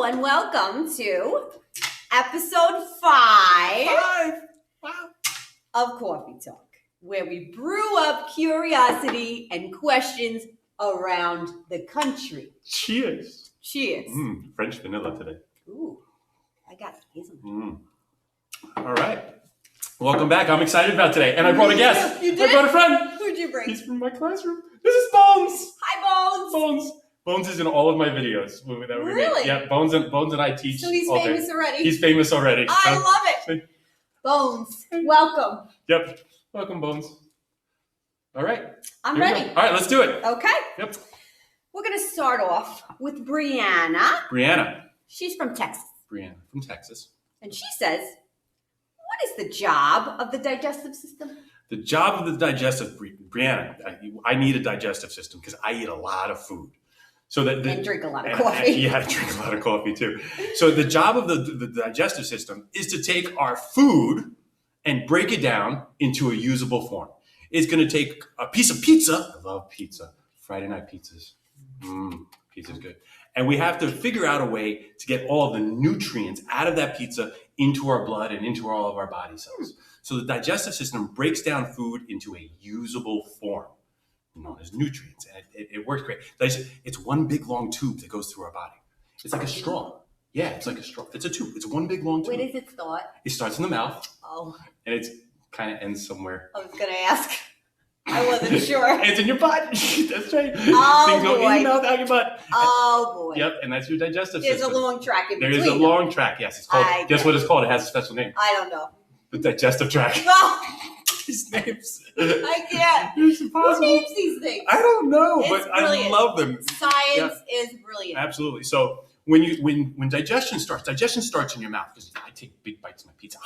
and welcome to episode 5 of Coffee Talk, where we brew up curiosity and questions around the country. Cheers. Cheers. French vanilla today. Ooh, I got hazelnut. All right. Welcome back. I'm excited about today. And I brought a guest. You did? I brought a friend. Who'd you bring? He's from my classroom. This is Bones. Hi, Bones. Bones is in all of my videos. That we Really? Made. Yeah, Bones and I teach. So he's all day. famous already. He's famous already. I love it. Bones, welcome. Yep. Welcome, Bones. All right. I'm Here we ready. go. All right, let's do it. Okay. Yep. We're going to start off with Brianna. Brianna. She's from Texas. Brianna from Texas. And she says, what is the job of the digestive system? The job of the digestive, Brianna, I need a digestive system because I eat a lot of food. So And drink a lot of coffee. Yeah, I drink a lot of coffee too. So the job of the digestive system is to take our food and break it down into a usable form. It's going to take a piece of pizza. I love pizza. Friday night pizzas. Pizza's good. And we have to figure out a way to get all of the nutrients out of that pizza into our blood and into all of our body cells. So the digestive system breaks down food into a usable form, known as nutrients. And it works great. It's one big long tube that goes through our body. It's like a straw. Yeah, it's like a straw. It's a tube. It's one big long tube. Where does it start? It starts in the mouth. Oh, And it kind of ends somewhere. I was going to ask. I wasn't sure. It's in your butt. That's right. Oh, Things go boy. in your mouth, out your butt. Oh, boy. Yep, and that's your digestive There's system. a long track in There between. is a long track, yes. It's called, guess what it's called? It has a special name. I don't know. The digestive tract. Well, These names. I can't. It's Who impossible. names these things? I don't know, It's but brilliant. I love them. Science is brilliant. Absolutely. So when digestion starts in your mouth because I take big bites of my pizza.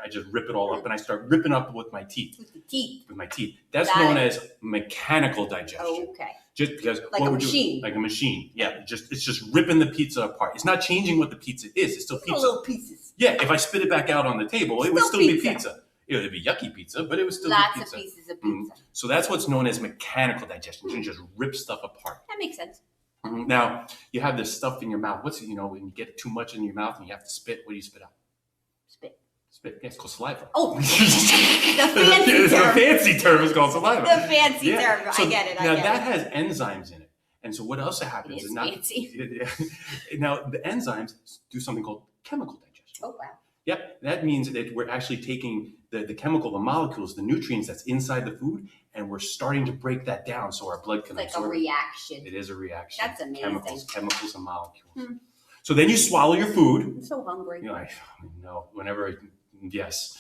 I just rip it all up and I start ripping up with my teeth. With the teeth. With my teeth. That's Got known it. as mechanical digestion. Okay. Just because Like what a we're machine. doing, like a machine. Yeah, it's just ripping the pizza apart. It's not changing what the pizza is. It's still pizza. Little pieces. Yeah, if I spit it back out on the table, it would still be pizza. It would be yucky pizza, but it would still Lots be pizza. of pieces of pizza. So that's what's known as mechanical digestion. You can just rip stuff apart. That makes sense. Now, you have this stuff in your mouth. When you get too much in your mouth and you have to spit, what do you spit out? Spit. Spit. Yeah, it's called saliva. Oh, the fancy term. The fancy term is called saliva. The fancy term. So I get it. Now, that has enzymes in it. And so what also happens It is now, fancy. now, the enzymes do something called chemical digestion. Oh, wow. Yep, that means that we're actually taking the chemical, the molecules, the nutrients that's inside the food, and we're starting to break that down so our blood can It's like absorb a reaction. it. It is a reaction. That's amazing. Chemicals and molecules. So then you swallow your food. I'm so hungry. I know, yes.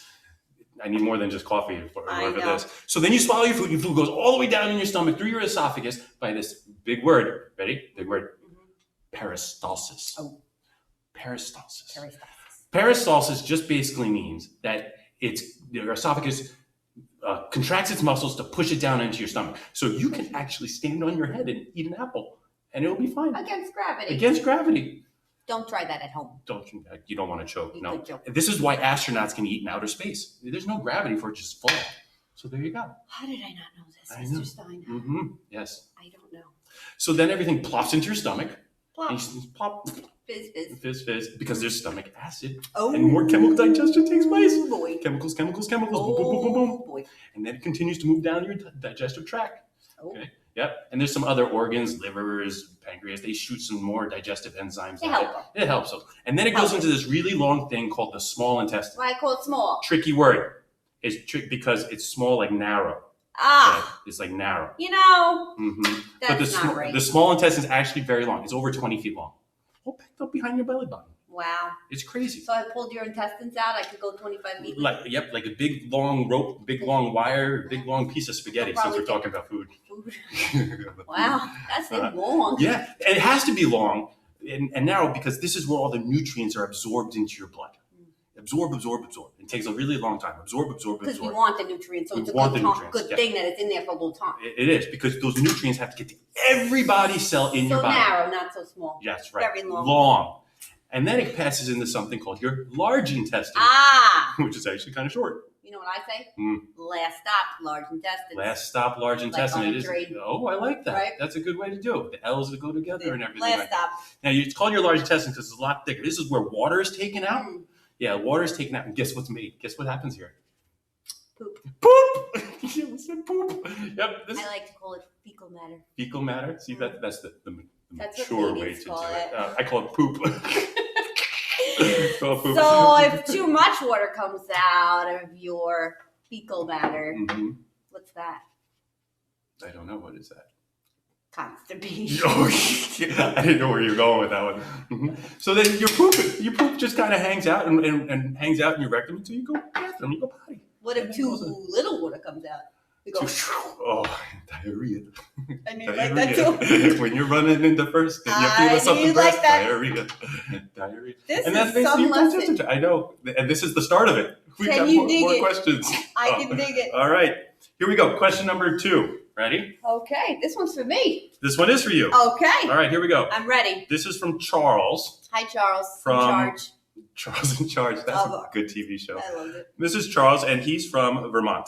I need more than just coffee for this. So then you swallow your food. Your food goes all the way down in your stomach through your esophagus by this big word. Ready? Big word. Peristalsis. Oh. Peristalsis. Peristalsis. Peristalsis just basically means that your esophagus contracts its muscles to push it down into your stomach. So you can actually stand on your head and eat an apple, and it'll be fine. Against gravity. Against gravity. Don't try that at home. You don't want to choke. You No. could choke. This is why astronauts can eat in outer space. There's no gravity for it to just fall. So there you go. How did I not know this, I Mr. know. Stein? Yes. I don't know. So then everything plops into your stomach. Plop. And you just plop. Fizz, fizz. Fizz, fizz. Because there's stomach acid. Oh. And more chemical digestion takes place. Oh, boy. Chemicals. Boom, Oh, boom, boom, boom, boom. boy. And then it continues to move down your digestive tract. Oh. Okay. Yep. And there's some other organs, livers, pancreas. They shoot some more digestive enzymes. They help them. It helps them. And then it goes into this really long thing called the small intestine. Why I call it small? Tricky word. It's because it's small, like narrow. Ah. Okay? It's like narrow. That's But not right. the small intestine is actually very long. It's over 20 feet long. All packed up behind your belly button. Wow. It's crazy. So I pulled your intestines out, I could go 25 feet. Like a big long rope, big long wire, big long piece of spaghetti. Since we're talking about food. Wow, that's long. Yeah, and it has to be long and narrow because this is where all the nutrients are absorbed into your blood. Absorb. It takes a really long time. Absorb. Because we want the nutrients, so it's a good thing that it's in there for a little time. It is because those nutrients have to get to every body cell in your body. So narrow, not so small. Yes, right. Very long. Long. And then it passes into something called your large intestine, Ah. which is actually kind of short. You know what I say? Mm. Last stop, large intestine. Last stop, large intestine. on It a is. train. Oh, I like that. Right? That's a good way to do it. The L's that go together and everything Last like stop. that. Now, it's called your large intestine because it's a lot thicker. This is where water is taken out. Mm. Yeah, water is taken out. And guess what's made? Guess what happens here? Poop. Poop! You said poop. Yep. This I like to call it fecal matter. fecal matter. See, that's the That's mature what way ladies to do call it. it. I call it poop. Call it poop. So if too much water comes out of your fecal matter, Mhm. what's that? I don't know. What is that? Constipation. Oh, I didn't know where you were going with that one. Mhm. So then your poop just kind of hangs out and hangs out in your rectum until you go bathroom, you go potty. What if too little water comes out? You go, Oh, diarrhea. I need like that too. When you're running into first and you're I feeling something need like first, that. diarrhea. This And that's is basically some your lesson. consistency. I know, and this is the start of it. We Can got you more, dig more it? questions. I Oh. can dig it. All right, here we go. Question number 2. Ready? Okay, this one's for me. This one is for you. Okay, All right, here we go. I'm ready. This is from Charles. Hi, Charles. From- in charge. Charles in Charge. That's Oh, a good TV show. I loved it. This is Charles, and he's from Vermont.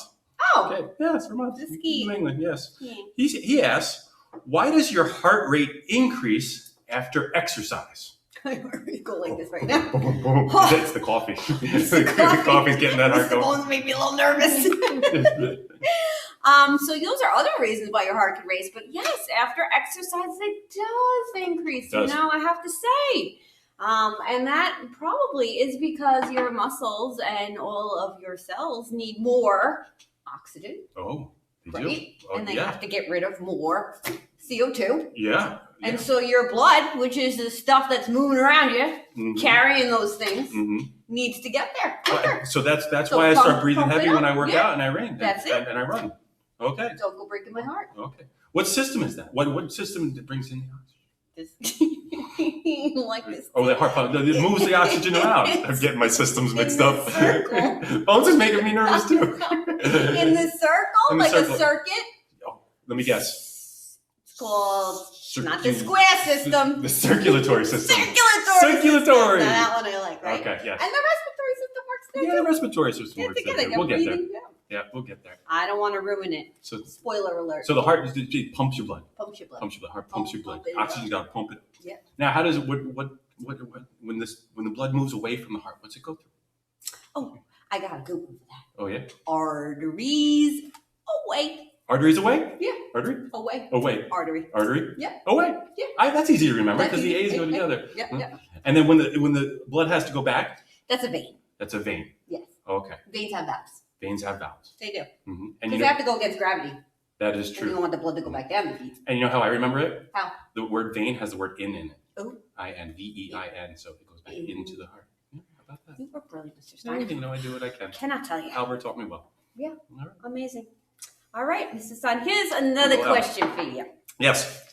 Oh, Okay, yeah, it's Vermont. The ski. New England, yes. yeah. He asks, why does your heart rate increase after exercise? I'm ready to go like this right now. Boom, boom, boom. It's the coffee. the The coffee's getting that heart The going. bones make me a little nervous. So those are other reasons why your heart can race. But yes, after exercise, it does increase. Does. You know, I have to say. And that probably is because your muscles and all of your cells need more oxygen, Oh, they right? do. Oh, And they yeah. have to get rid of more CO2. Yeah. And so your blood, which is the stuff that's moving around you, Mhm. carrying those things, Mhm. needs to get there quicker. So that's So why I start pump breathing it heavy when up. I work Yeah. out and I run. That's it. And I run. Okay. Don't go breaking my heart. Okay. What system is that? What system that brings in the oxygen? This, like this. Oh, the heart pump. It moves the oxygen around. I'm getting my systems mixed In up. the circle. Bones is making me nervous too. In the circle, In the like circle. a circuit. Oh, let me guess. It's called not the Circu- square system. The circulatory system. Circulatory. Circulatory. Now, that one I like, right? Okay, yes. And the respiratory system works there Yeah, too. the respiratory system Get works together, there. get We'll get there. breathing down. Yeah, we'll get there. I don't want to ruin it. So, Spoiler alert. so the heart it pumps your blood. Pumps your blood. Pumps your blood. Heart pumps your blood. Pump it up. Oxygen's got to pump it. Yeah. Now, how does it? What when the blood moves away from the heart? What's it go through? I got a good one for that. Oh yeah. Arteries away. Arteries away. Yeah. Artery Away. away. Artery. Artery. Yeah. Away. Yeah. That's easy to remember That's because the easy. A's go together. Yep, Huh? yep. And then when the blood has to go back, That's a vein. that's a vein. Yes. Okay. Veins have valves. Veins have valves. They do. Mm-hmm. And Because you they know, have to go against gravity. that is And you true. don't want the blood to go back down the feet. And you know how I remember it? How? The word vein has the word in it. Oh. INVEIN, so it goes back into the heart. Yeah, how about that? You were brilliant, Mr. I Stein. didn't know I do what I can. Cannot tell you. Albert taught me well. Yeah. All right. Amazing. All right, Mr. Stein. Here's another Well. question for you. Yes.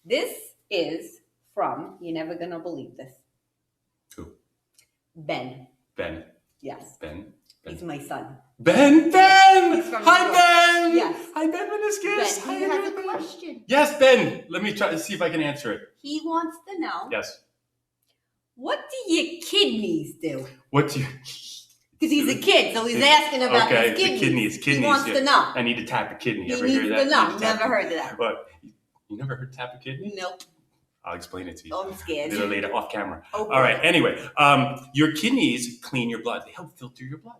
This is from, you're never going to believe this. Who? Ben. Ben. Yes. Ben. He's my son. Ben. He's from Hi, New York. Ben. Yes. Hi, Ben Meniscus. Ben, he has a question. Yes, Ben. Let me try to see if I can answer it. He wants to know, Yes. what do your kidneys do? What do you? Because he's a kid, so he's asking about Okay, his the kidneys. kidneys. He wants yeah. to know. I need to tap a kidney. He Ever needs hear that? to know. Need tap- Never heard of that. What? You never heard tap a kidney? Nope. I'll explain it to you. Oh, I'm scared. A little later, off camera. Okay. All right. Anyway, your kidneys clean your blood. They help filter your blood.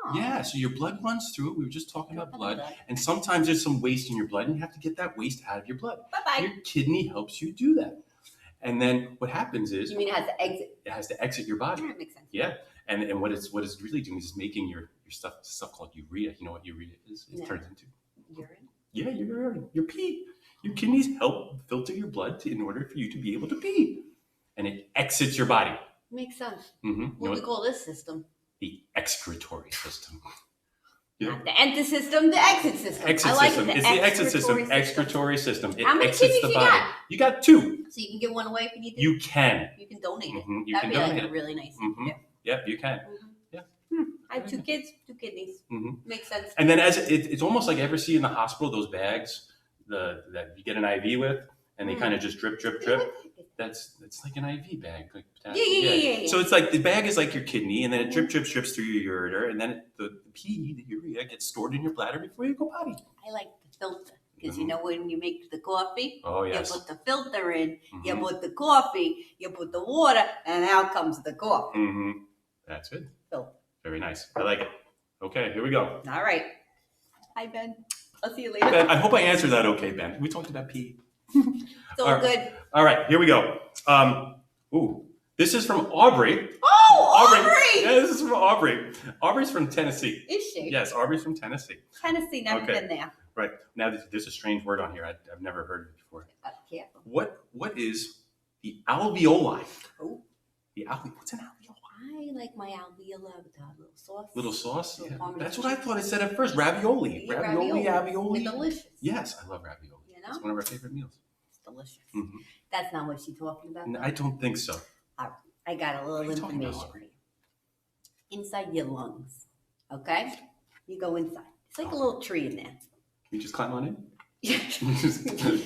Oh. Yeah. So your blood runs through it. We were just talking about blood, Bye and sometimes there's some waste in your blood, and you have to get that waste out of your blood. bye. Your kidney helps you do that. And then what happens is You mean it has to exit? it has to exit your body. That makes sense. Yeah. And what it's really doing is it's making your stuff called urea. You know what urea is? It No. turns into Urine? yeah, your pee. Your kidneys help filter your blood in order for you to be able to pee, and it exits your body. Makes sense. Mm-hmm. What do we call this system? The excretory system. Yeah. Not the enter system, the exit system. Exit I like system. it. It's the exit system. Excretory Excretory system. It How many exits kidneys the you body. got? You got 2. So you can give one away if you need to? You can. You can donate it. Mhm. You That'd can be donate like it. a really nice Mhm. gift. Yep, you can. I have 2 kids, 2 kidneys. Mhm. Makes sense. And then it's almost like ever see in the hospital those bags that you get an IV with, and they kind of just drip, drip, drip. That's like an IV bag. Like Yeah. So it's like the bag is like your kidney, and then it drips through your ureter, and then the pee, the urea, gets stored in your bladder before you go potty. I like the filter because you know when you make the coffee, Oh yes. you put the filter in, you put the coffee, you put the water, and out comes the coffee. That's it. Filter. Very nice. I like it. Okay, here we go. All right. Hi, Ben. I'll see you later. Ben, I hope I answered that okay, Ben. We talked about pee. It's all good. All right, here we go. This is from Aubrey. Oh, Aubrey! Yeah, this is from Aubrey. Aubrey's from Tennessee. Is she? Yes, Aubrey's from Tennessee. Tennessee, never been there. Right. Now, there's a strange word on here. I've never heard of it before. Careful. What is the alveoli? Oh. What's an alveoli? I like my alveoli with a little sauce. Little sauce? Little Yeah. That's what I thought it said at first. Ravioli. Yeah, Ravioli, alveoli. It's delicious. Yes, I love ravioli. You know? It's one of our favorite meals. It's delicious. That's not what she's talking about. I don't think so. I got a little information for you. Inside your lungs, okay? You go inside. It's like a little tree in there. Can you just climb on in? It's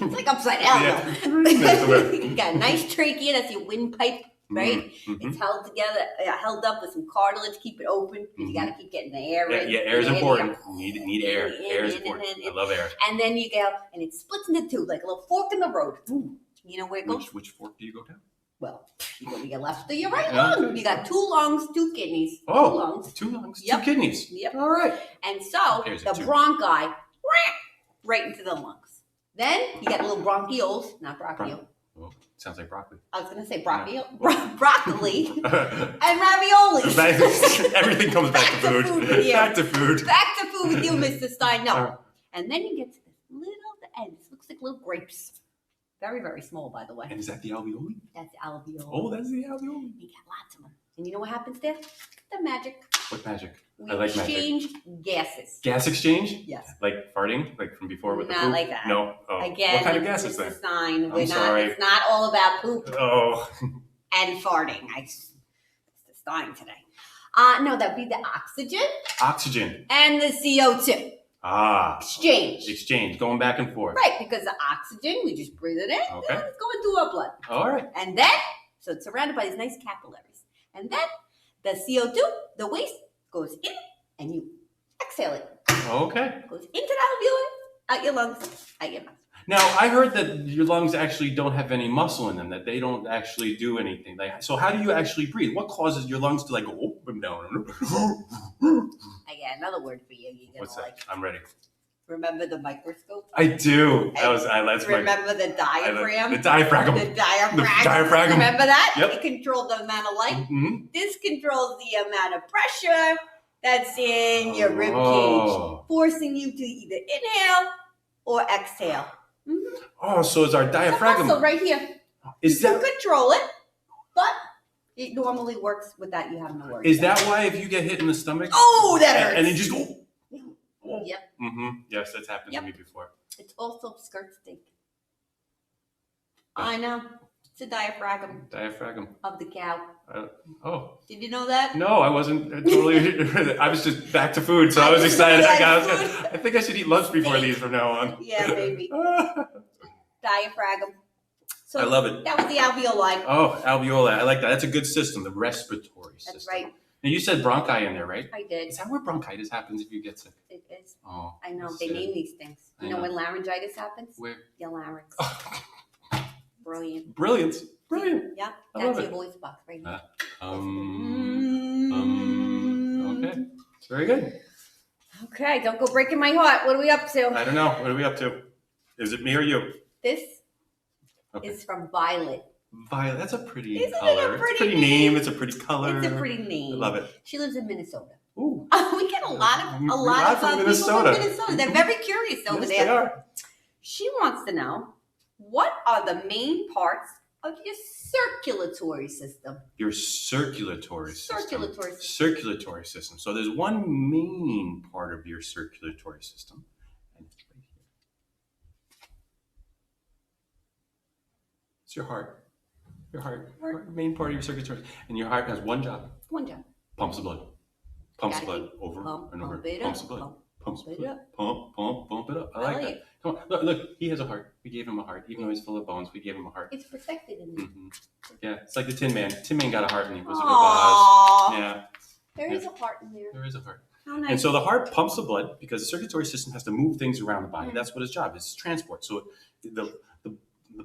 like upside down. Yeah. You got a nice trachea. That's your windpipe, right? It's held together, held up with some cartilage. Keep it open because you got to keep getting the air in. Yeah, air is important. Need air. Air is important. I love air. And then you go, and it splits into two, like a little fork in the road. You know where it goes? Which fork do you go down? Well, you go to your left or your right lung. You got 2 lungs, 2 kidneys. Oh, 2 lungs. 2 lungs, Yep. 2 kidneys. Yep. All right. And so the bronchi, right into the lungs. Then you got little bronchioles, not bronchiole. Well, sounds like broccoli. I was going to say broccoli and ravioli. Everything comes back to food. Yeah. Back to food. Back to food with you, Mr. Stein. No. And then you get to this little end. This looks like little grapes. Very, very small, by the way. And is that the alveoli? That's alveoli. Oh, that's the alveoli. You got lots of them. And you know what happens there? The magic. What magic? We I like magic. exchange gases. Gas exchange? Yes. Like farting? Like from before with the Not poop? like that. No. Oh. Again, what kind of gas is Mr. that? Stein, I'm sorry. It's not all about poop Oh. and farting. Mr. Stein today. No, that'd be the oxygen Oxygen. and the CO2. Exchange. Exchange. Going back and forth. Right, because the oxygen, we just breathe it in, Okay. and it's going through our blood. All right. And then, so it's surrounded by these nice capillaries. And then the CO2, the waste, goes in, and you exhale it. Okay. Goes into the alveoli, out your lungs, out your mouth. Now, I heard that your lungs actually don't have any muscle in them, that they don't actually do anything. So how do you actually breathe? What causes your lungs to like go up and down? I got another word for you. What's that? I'm ready. Remember the microscope? I do. Remember the diaphragm? The diaphragm. The diaphragm. The diaphragm. Remember that? Yep. It controls the amount of light. Mm-hmm. This controls the amount of pressure that's in your rib cage, forcing you to either inhale or exhale. Mm-hmm. Oh, so it's our diaphragm. So right here. You can control it, but it normally works without you having to worry. Is that why if you get hit in the stomach? Oh, that hurts. And then just go. Yep. Mm-hmm. Yes, that's happened to me before. It's also skirt stink. I know. It's a diaphragm. Diaphragm. Of the cow. Oh. Did you know that? No, I wasn't totally. I was just back to food, so I was excited. I think I should eat lunch before these from now on. Yeah, maybe. Diaphragm. So I love it. That was the alveoli. Oh, alveoli. I like that. That's a good system, the respiratory system. That's right. Now, you said bronchi in there, right? I did. Is that where bronchitis happens if you get sick? It is. Oh. I know. They name these things. You know when laryngitis happens? Where? Your larynx. Brilliant. Brilliant. Brilliant. Yep. I love That's your it. voice box right here. Okay. Very good. Okay, don't go breaking my heart. What are we up to? I don't know. What are we up to? Is it me or you? This is from Violet. Violet. That's a pretty Isn't color. it a pretty it's a pretty name. It's a pretty color. It's a pretty name. I love it. She lives in Minnesota. Ooh. We get a lot of from people Minnesota. from Minnesota. They're very curious over Yes, there. they are. She wants to know, what are the main parts of your circulatory system? Your circulatory system. Circulatory system. Circulatory system. So there's one main part of your circulatory system. And it's right here. It's your heart. Your heart. Main part of your circulatory. And your heart has one job. One job. Pumps the blood. Pumps the Gotta blood over pump, and over. pump it Pumps up, the blood. pump Pumps the it blood. up. Pump it up. I like that. Come on, look, he has a heart. We gave him a heart. Even though he's full of bones, we gave him a heart. It's protected in there. Yeah, it's like the Tin Man. Tin Man got a heart in the Wizard of Aww. Oz. Yeah. There is a heart in there. There is a heart. How nice. And so the heart pumps the blood because the circulatory system has to move things around the body. That's what its job is, transport. So the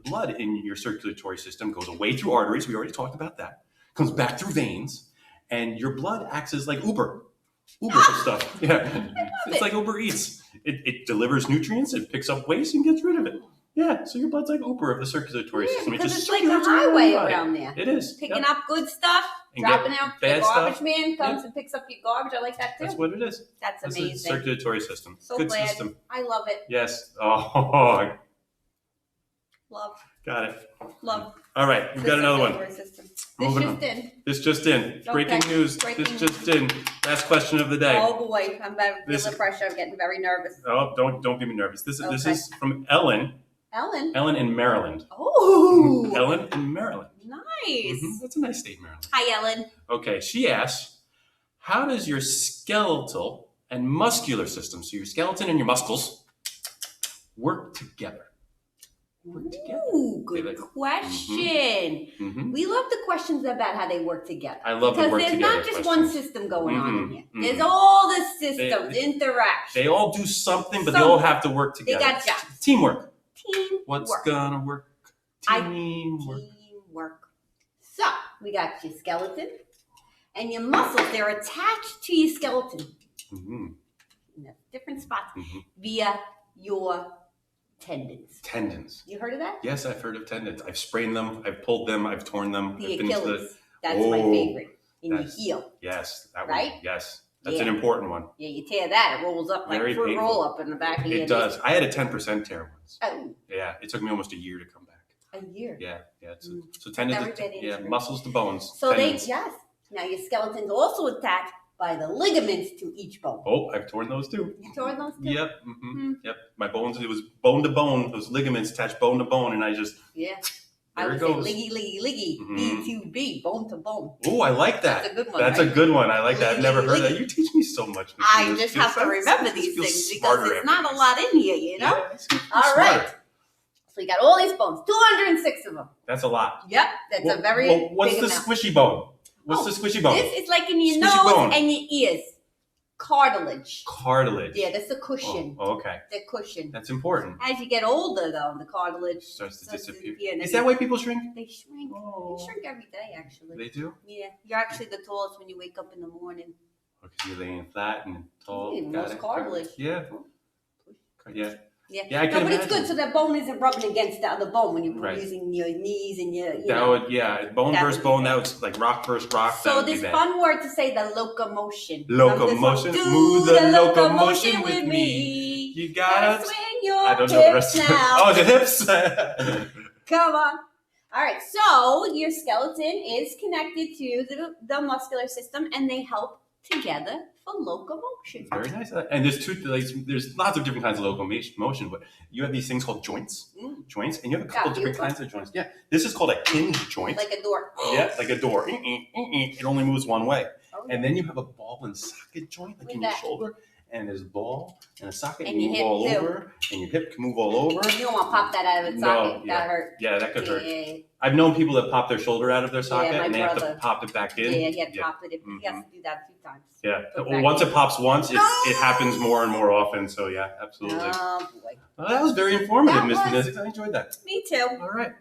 blood in your circulatory system goes away through arteries. We already talked about that. Comes back through veins, and your blood acts as like Uber for stuff. Yeah, it's like Uber Eats. It delivers nutrients, it picks up waste, and gets rid of it. Yeah, so your blood's like Uber of the circulatory system. Because it's like a highway around there. It is. Picking up good stuff, and dropping out. The garbage stuff. man comes and picks up your garbage. I like that too. That's what it is. That's amazing. That's the circulatory system. So good glad. system. I love it. Yes. Oh, Love. got it. Love. All right, we've got another one. This just in. Breaking news. This just in. Last question of the day. Oh boy, I'm feeling pressure. I'm getting very nervous. Oh, don't get me nervous. This is from Ellen. Ellen. Ellen in Maryland. Oh. Ellen in Maryland. Nice. That's a nice state, Maryland. Hi, Ellen. Okay, she asks, how does your skeletal and muscular system, so your skeleton and your muscles, work together? Ooh, good question. We love the questions about how they work together. I love the work together. Because there's not just one system going on in here. There's Mm-hmm. all the systems, interaction. They all do something, but they all have to work together. They got jobs. Teamwork. Teamwork. What's gonna work? Teamwork. Teamwork. So, we got your skeleton and your muscles. They're attached to your skeleton in different spots via your tendons. You heard of that? Yes, I've heard of tendons. I've sprained them. I've pulled them. I've torn them. The Achilles. That's my favorite. In your heel. Yes, that right? one. Yes, that's an important one. Yeah, you tear that, it rolls up like a fruit roll up in the back of your It does. I had a 10% tear once. Oh. Yeah, it took me almost a year to come back. A year. Yeah. So tendons. Muscles to bones. So tendons. now your skeleton's also attached by the ligaments to each bone. Oh, I've torn those too. You torn those too? Yep. Yep. My bones, it was bone to bone. Those ligaments attached bone to bone, and I just. Yeah. There I it would goes. say liggy, B2B, bone to bone. Oh, I like that. That's a good one. That's a good one. I like that. I've never heard that. You teach me so much. I just have to remember these things because there's not a lot in here, you know? Yeah, all right. So you got all these bones, 206 of them. That's a lot. Yep, that's a very what's big the amount. squishy bone? What's the squishy bone? This is like in your Squishy nose bone. and your ears. Cartilage. Yeah, that's the cushion. Oh, okay. The cushion. That's important. As you get older, though, the cartilage starts to disappear. Yeah, is that why people shrink? They shrink. Oh. They shrink every day, actually. They do? Yeah. You're actually the tallest when you wake up in the morning. Because you're laying flat and tall. Yeah, most cartilage. Yeah. Yeah. Yeah, I can but imagine. it's good so that bone isn't rubbing against the other bone when you're using your knees and your. Bone versus bone. That was like rock versus rock. So this fun word to say, the locomotion. Locomotion. Do the locomotion with me. You gotta swing your I don't know the rest hips of it. now. Oh, the hips. Come on. All right. So your skeleton is connected to the muscular system, and they help together for locomotion. Very nice. And there's lots of different kinds of locomotion, but you have these things called joints, and you have a couple different kinds of joints. Yeah, this is called a hinge joint. Like a door. Yeah, like a door. It only moves one way. Oh. And then you have a ball and socket joint, like in your shoulder. And there's a ball and a socket, and you move all over, and your hip can move all over. You don't want to pop that out of its socket. That hurt. Yeah, that could hurt. I've known people that pop their shoulder out of their socket, and they have to pop it back in. Yeah, he had to pop it. He has to do that a few times. Yeah. Well, once it pops once, it happens more and more often. So, yeah, absolutely. Oh, boy. Well, that was very informative, Ms. Benedict. I enjoyed that. Me too. All right.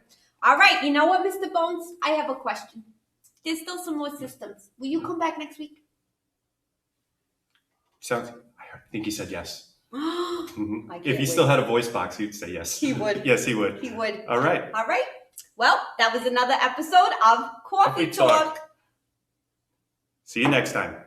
All right. You know what, Mr. Bones? I have a question. There's still some more systems. Will you come back next week? I think he said yes. If he still had a voice box, he'd say yes. He would. Yes, he would. He would. All right. All right. Well, that was another episode of Coffee Talk. See you next time.